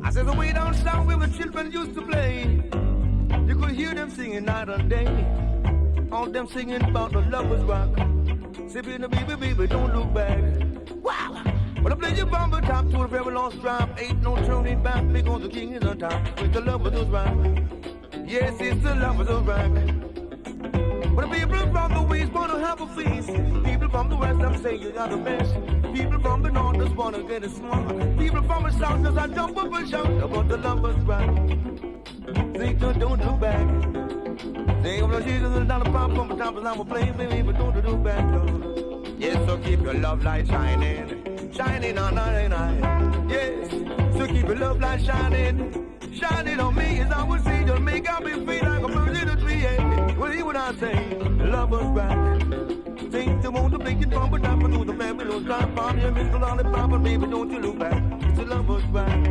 I said the way down south where the children used to play, you could hear them singing night and day. All them singing about the lovers rock. Say, baby, don't look back. Wow! But I play your bumper top to a very long strap. Ain't no turning back because the king is on top. With the lovers rock. Yes, it's the lovers rock. But the people from the west wanna have a feast. People from the west, I'm saying you got the best. People from the north just wanna get it small. People from the south just I jump up and shout about the lovers rock. They don't look back. They gonna see the dollar pop from the top and I'm a play, baby, but don't look back, though. Yes, so keep your love light shining, shining on 99. Yes, so keep your love light shining, shining on me as I will see you make out me feel like a bird in a tree. Well, hear what I say, love us back. Think you want to make it from, but not for the Babylon drop on your middle lollipop, and baby, don't you look back. It's a lover's back.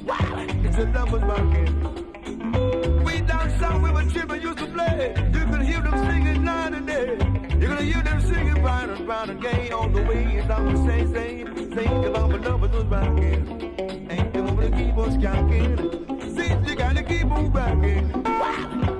Wow, it's a lover's back. Way down south where my children used to play, you can hear them singing night and day. You're gonna hear them singing round and gay on the way. As I would say, think about my lovers was rocking. Ain't the moment to keep on skanking. See, you gotta keep on rocking. Wow.